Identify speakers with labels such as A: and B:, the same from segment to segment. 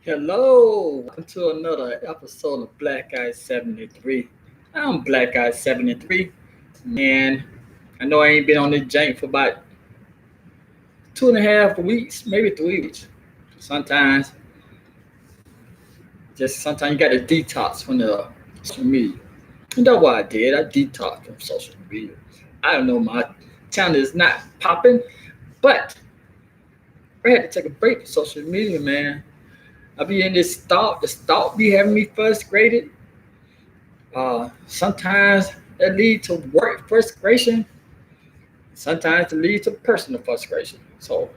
A: Hello, welcome to another episode of Black Guy 73. I'm Black Guy 73, and I know I ain't been on this jank for about 2.5 weeks, maybe 3 weeks. Sometimes, sometimes you got to detox from the social media. You know what I did? I detoxed from social media. I don't know, my channel is not popping, but I had to take a break from social media, man. I be in this thought, the thought be having me frustrated. Sometimes that lead to work frustration. Sometimes it leads to personal frustration. So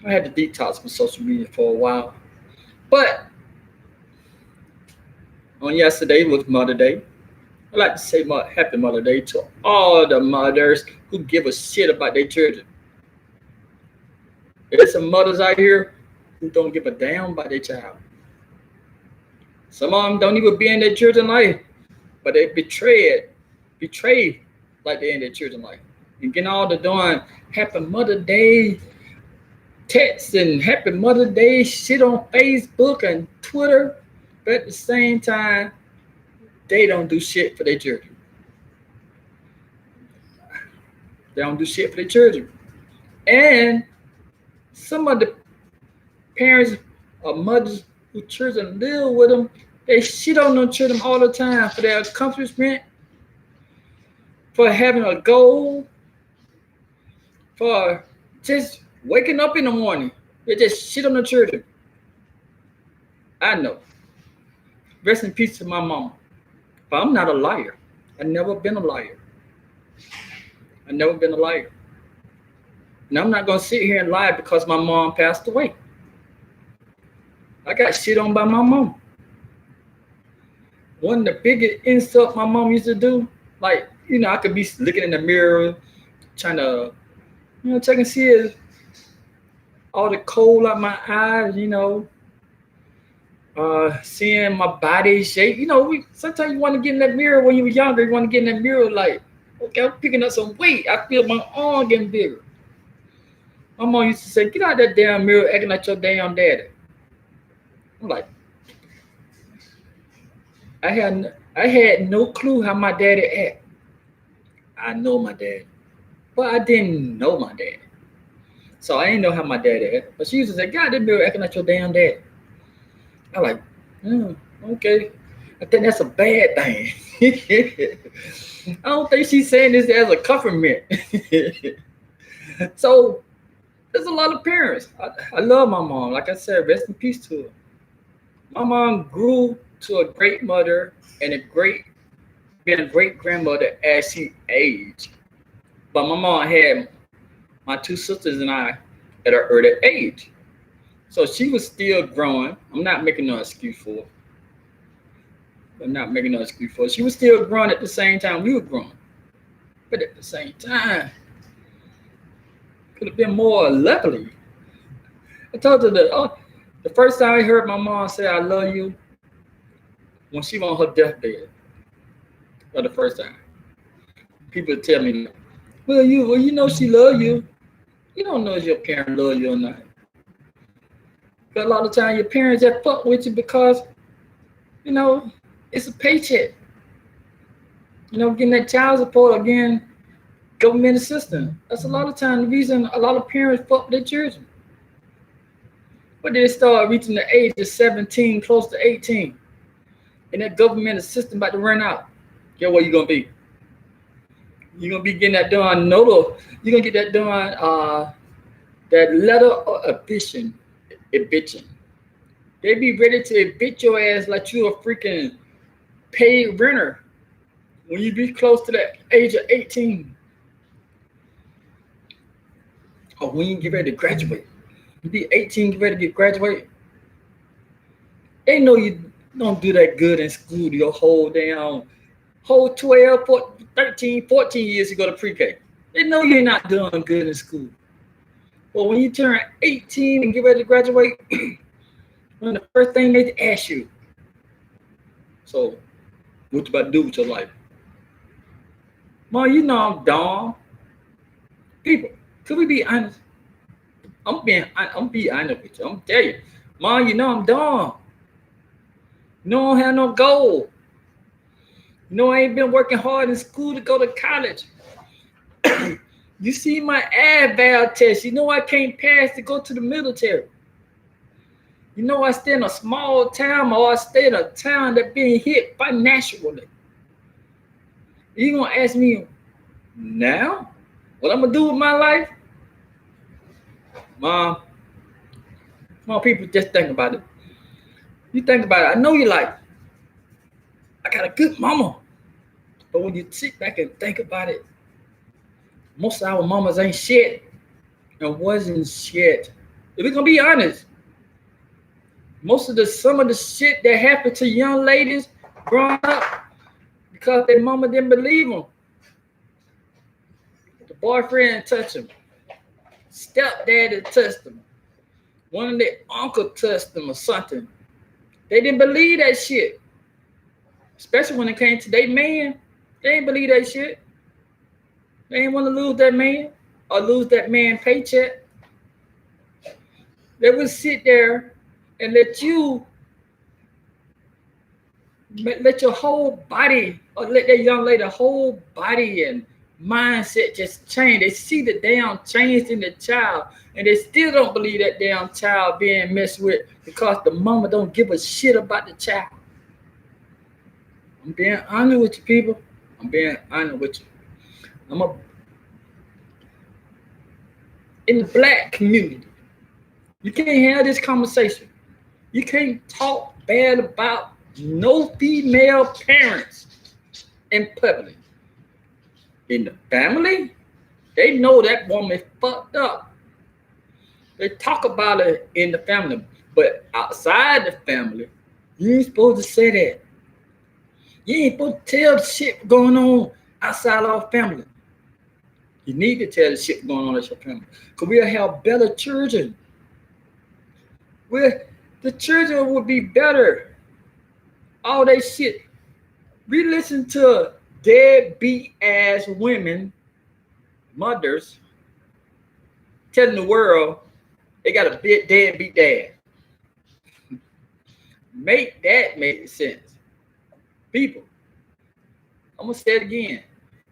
A: I had to detox from social media for a while. But on yesterday was Mother Day. I'd like to say Happy Mother Day to all the mothers who give a shit about their children. There's some mothers out here who don't give a damn about their child. Some of them don't even be in their children's life, but they betray like they're in their children's life. And getting all the doing Happy Mother Day texts and Happy Mother Day shit on Facebook and Twitter, but at the same time, they don't do shit for their children. They don't do shit for their children. And some of the parents or mothers who children live with them, they shit on their children all the time for their accomplishment, for having a goal, for just waking up in the morning. They just shit on the children. I know. Rest in peace to my mama. But I'm not a liar. I've never been a liar. I've never been a liar. And I'm not going to sit here and lie because my mom passed away. I got shit on by my mom. One of the biggest insults my mom used to do, like, I could be looking in the mirror, trying to, check and see all the coal out my eyes, seeing my body shape. Sometimes you want to get in that mirror when you were younger. You want to get in that mirror like, okay, I'm picking up some weight. I feel my arm getting bigger. My mom used to say, get out that damn mirror acting like your damn daddy. I'm like, I had no clue how my daddy act. I know my dad, but I didn't know my dad. So I didn't know how my dad act. But she used to say, get out that mirror acting like your damn daddy. I'm like, okay. I think that's a bad thing. I don't think she's saying this as a compliment. So there's a lot of parents. I love my mom. Like I said, rest in peace to her. My mom grew to a great mother and being a great grandmother as she aged. But my mom had my two sisters and I at an early age. So she was still growing. I'm not making no excuse for her. She was still growing at the same time we were growing. But at the same time, could have been more lovely. I told her that the first time I heard my mom say I love you when she was on her deathbed. For the first time. People tell me, well, you know she love you. You don't know if your parents love you or not. But a lot of times your parents just fuck with you because, it's a paycheck. Getting that child support again, government assistance. That's a lot of time the reason a lot of parents fuck their children. But they start reaching the age of 17, close to 18. And that government assistance about to run out. Guess what you're gonna be? You're gonna be getting that done. You're gonna get that done. That letter of eviction. They be ready to evict your ass like you a freaking paid renter when you be close to that age of 18. Or when you get ready to graduate. You be 18, get ready to graduate. They know you don't do that good in school your whole 12, 14, 13, 14 years you go to pre-K. They know you're not doing good in school. But when you turn 18 and get ready to graduate, one of the first thing they ask you, so what you about to do with your life? Mom, I'm dumb. People, could we be honest? I'm being honest with you. I'm telling you, Mom, you know I'm dumb. You know I don't have no goal. You know I ain't been working hard in school to go to college. You see my ADVAL test. You know I can't pass to go to the military. You know I stay in a small town or I stay in a town that being hit financially. You gonna ask me now what I'm gonna do with my life? Mom, come on, people, just think about it. You think about it. I know you like, I got a good mama. But when you sit back and think about it, most of our mamas ain't shit and wasn't shit. If we're gonna be honest, some of the shit that happened to young ladies growing up because their mama didn't believe them. The boyfriend touched them. Stepdaddy touched them. One of their uncle touched them or something. They didn't believe that shit. Especially when it came to their man. They didn't believe that shit. They didn't want to lose that man or lose that man paycheck. They would sit there and let your whole body or let that young lady whole body and mindset just change. They see the damn change in the child and they still don't believe that damn child being messed with because the mama don't give a shit about the child. I'm being honest with you, people. I'm being honest with you. In the black community, you can't have this conversation. You can't talk bad about no female parents in public. In the family, they know that woman is fucked up. They talk about it in the family, but outside the family, you ain't supposed to say that. You ain't supposed to tell the shit going on outside our family. You need to tell the shit going on at your family. Because we'll have better children. The children will be better. All that shit. We listen to deadbeat ass women, mothers, telling the world they got a big deadbeat dad. Make that make sense. People, I'm going to say it again.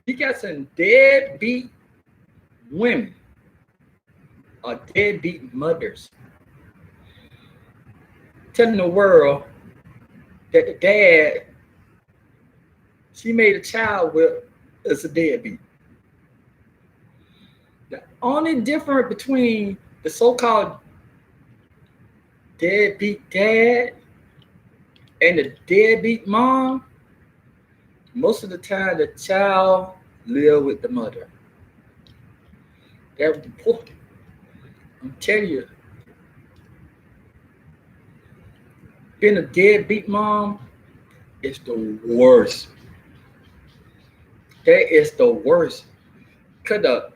A: You got some deadbeat women or deadbeat mothers telling the world that the dad she made a child with is a deadbeat. The only difference between the so-called deadbeat dad and the deadbeat mom, most of the time the child live with the mother. That's important. I'm telling you, being a deadbeat mom is the worst. That is the worst. Because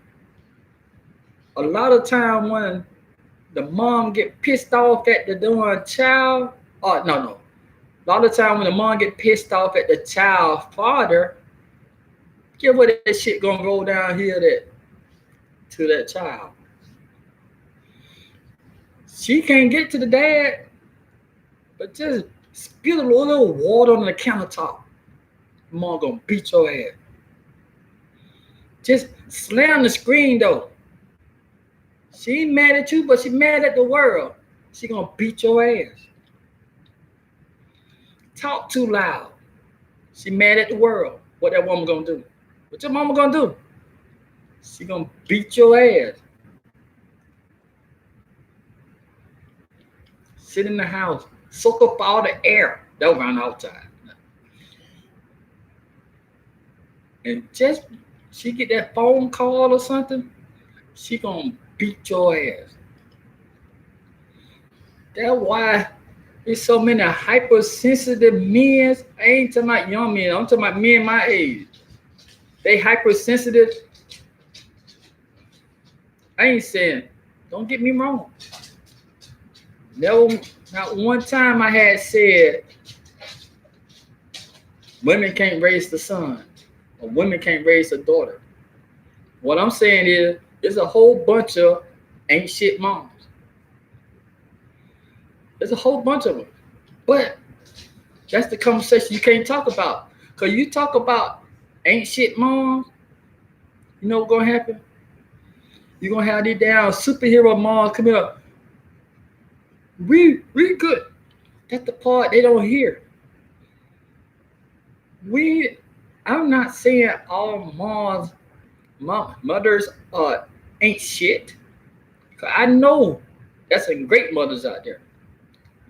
A: a lot of time when the mom get pissed off at the doing child, a lot of time when the mom get pissed off at the child's father, get what that shit gonna roll down here to that child. She can't get to the dad, but just spill a little water on the countertop. Mom gonna beat your ass. Just slam the screen though. She ain't mad at you, but she mad at the world. She gonna beat your ass. Talk too loud. She mad at the world. What that woman gonna do? What your mama gonna do? She gonna beat your ass. Sit in the house, soak up all the air. That run outside. And just she get that phone call or something, she gonna beat your ass. That's why there's so many hypersensitive men. I ain't talking about young men. I'm talking about men my age. They hypersensitive. I ain't saying, don't get me wrong. Never, not one time I had said women can't raise the son or women can't raise a daughter. What I'm saying is there's a whole bunch of ain't shit moms. There's a whole bunch of them. But that's the conversation you can't talk about. Because you talk about ain't shit moms, you know what's going to happen? You're going to have these damn superhero moms come here. We good. That's the part they don't hear. I'm not saying all mothers ain't shit. 'Cause I know there's some great mothers out there,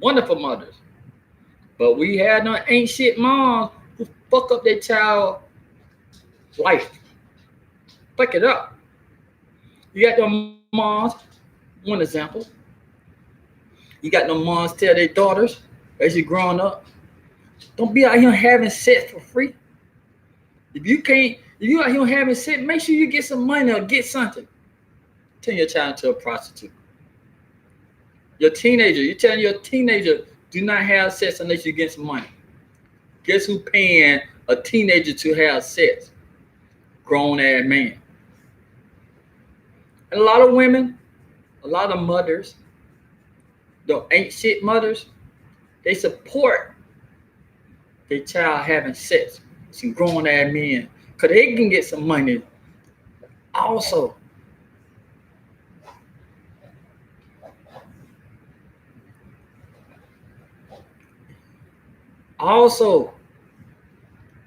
A: wonderful mothers. But we had no ain't shit moms who fuck up their child life, fuck it up. You got no moms. One example. You got no moms tell their daughters as you're growing up, don't be out here having sex for free. If you out here having sex, make sure you get some money or get something. Turn your child into a prostitute. You're telling your teenager, do not have sex unless you get some money. Guess who paying a teenager to have sex? Grown ass man. And a lot of women, a lot of mothers, the ain't shit mothers, they support their child having sex. Some grown ass men. Because they can get some money. Also,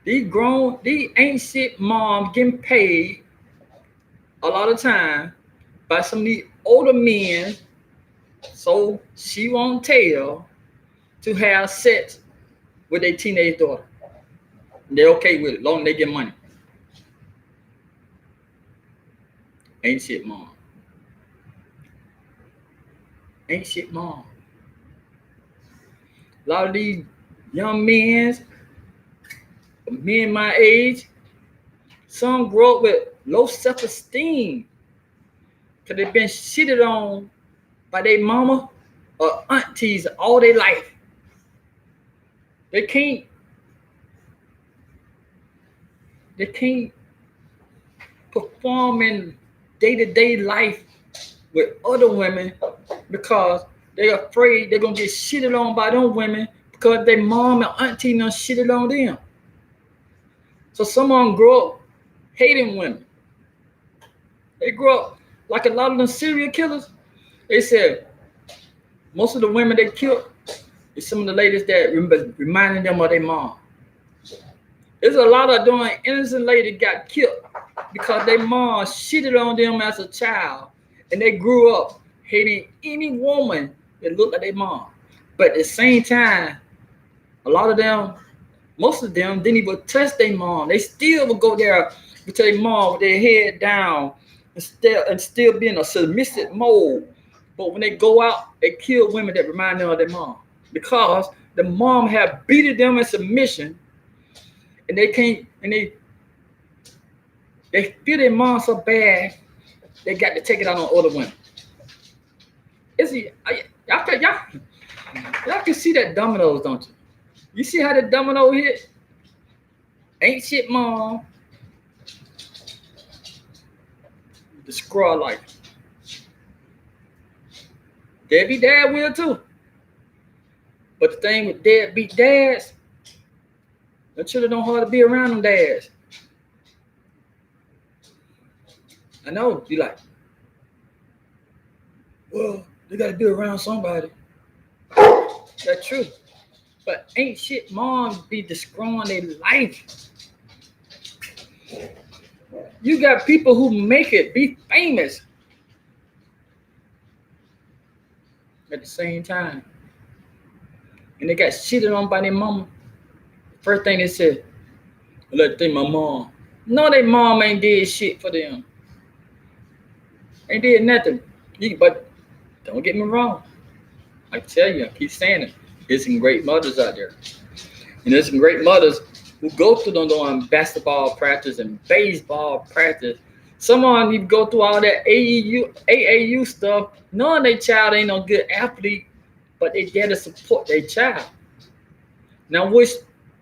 A: these ain't shit moms getting paid a lot of time by some of these older men, so she won't tell, to have sex with their teenage daughter. They're okay with it, long as they get money. Ain't shit mom. Ain't shit mom. A lot of these young men my age, some grow up with low self-esteem because they've been shitted on by their mama or aunties all their life. They can't perform in day-to-day life with other women because they're afraid they're gonna get shitted on by them women because their mom and auntie done shitted on them. So some of them grow up hating women. They grow up like a lot of them serial killers. They said most of the women they killed is some of the ladies that reminding them of their mom. There's a lot of doing innocent ladies got killed because their mom shitted on them as a child, and they grew up hating any woman that looked like their mom. But at the same time, a lot of them, most of them didn't even touch their mom. They still would go there with their mom with their head down and still be in a submissive mode. But when they go out, they kill women that remind them of their mom because the mom have beaten them in submission, and they can't, and they feel their mom so bad they got to take it out on other women. Y'all can see that dominoes, don't you? You see how the domino hit? Ain't shit mom. Destroy life. Deadbeat dad will too. But the thing with deadbeat dads, the children don't hard to be around them dads. I know, you like, well, they gotta be around somebody. That's true. But ain't shit moms be destroying their life. You got people who make it be famous at the same time. And they got shitted on by their mama. First thing they said, let's think my mom. No, their mom ain't did shit for them. Ain't did nothing. But don't get me wrong. I tell you, I keep saying it. There's some great mothers out there. And there's some great mothers who go through them doing basketball practice and baseball practice. Some of them even go through all that AAU stuff, knowing their child ain't no good athlete, but they there to support their child. Now, I wish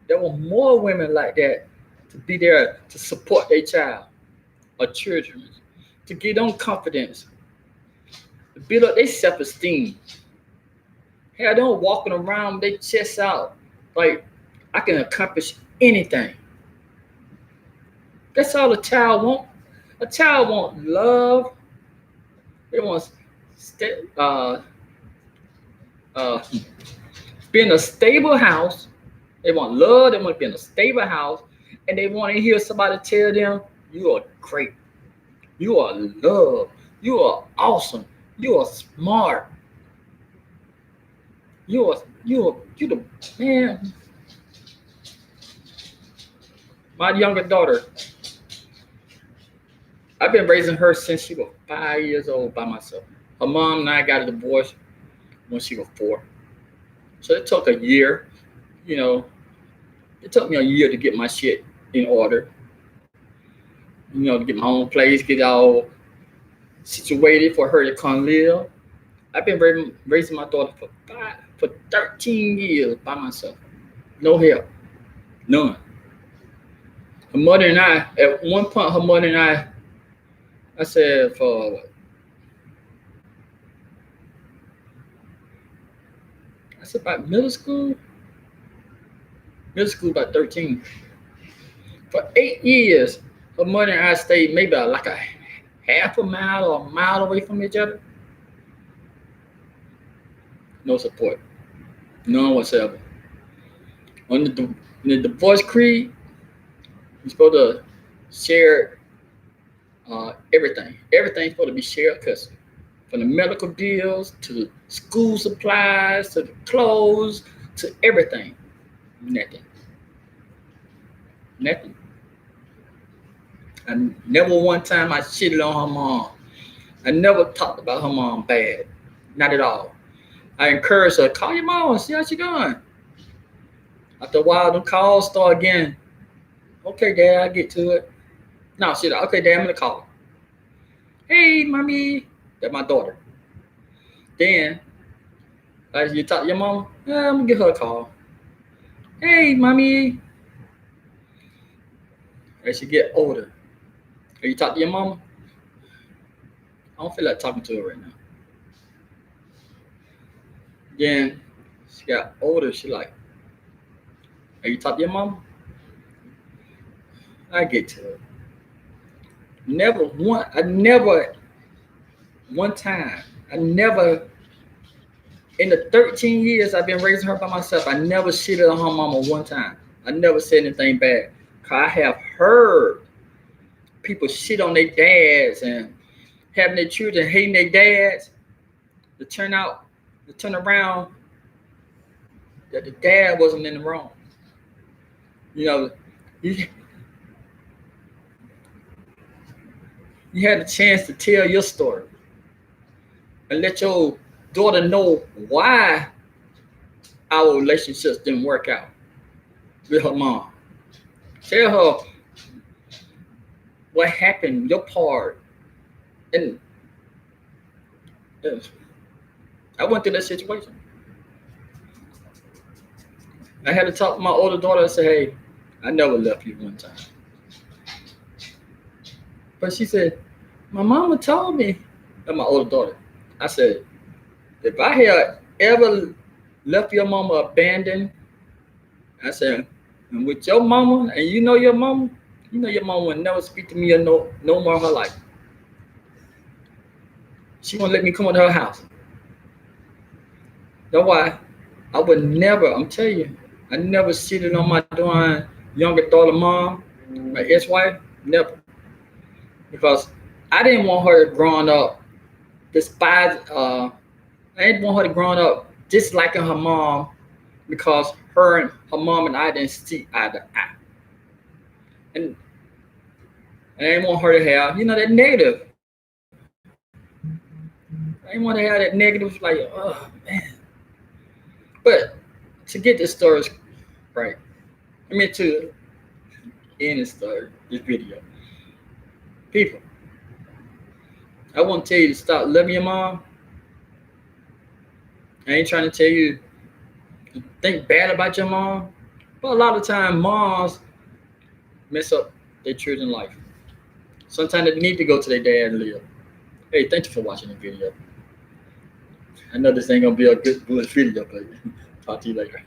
A: there were more women like that to be there to support their child or children, to give them confidence, to build up their self-esteem. Had them walking around with their chests out, like I can accomplish anything. That's all a child want. A child want love. They want uh, be in a stable house. They want love. They want to be in a stable house, and they want to hear somebody tell them, "You are great. You are loved. You are awesome. You are smart. You the man." My younger daughter, I've been raising her since she was 5 years old by myself. Her mom and I got a divorce when she was 4, so it took a year. You know, it took me a year to get my shit in order. To get my own place, get all situated for her to come live. I've been raising my daughter for 13 years by myself. No help, none. Her mother and I, at one point, her mother and I said for I said about middle school about 13. For 8 years, her mother and I stayed maybe like a half a mile or a mile away from each other. No support, none whatsoever. On the divorce creed, you're supposed to share everything. Everything's supposed to be shared custody. From the medical bills to the school supplies to the clothes to everything. Nothing. Nothing. And never one time I shitted on her mom. I never talked about her mom bad. Not at all. I encouraged her, call your mom and see how she doing. After a while, the calls start again. Okay, Dad, I get to it. No, shit. Okay, Dad, I'm gonna call her. Hey, mommy. That's my daughter. Then, as you talk to your mom, yeah, I'm gonna give her a call. Hey, mommy. As she get older, are you talk to your mama? I don't feel like talking to her right now. Then she got older. She like, are you talk to your mama? I get to it. I never one time. I never in the 13 years I've been raising her by myself. I never shitted on her mama one time. I never said anything bad. Cause I have heard people shit on their dads and having their children hating their dads. To turn around that the dad wasn't in the wrong. You know, you, you had a chance to tell your story and let your daughter know why our relationships didn't work out with her mom. Tell her what happened, your part. And I went through that situation. I had to talk to my older daughter and say, hey, I never left you one time. But she said, my mama told me, and my older daughter, I said, if I had ever left your mama abandoned, I said, and with your mama, and you know your mama would never speak to me or no more of her life. She won't let me come to her house. That's why I would never, I'm telling you, I never cheated on my younger daughter mom, my ex-wife, never. Because I didn't want her growing up I didn't want her to growing up disliking her mom because her mom and I didn't see eye to eye. And I didn't want her to have, that negative. I didn't want to have that negative, like, oh man. But to get this story right, to end this video, people, I want to tell you to stop loving your mom. I ain't trying to tell you to think bad about your mom, but a lot of time moms mess up their children's life. Sometimes they need to go to their dad and live. Hey, thank you for watching the video. I know this ain't gonna be a good video, but talk to you later.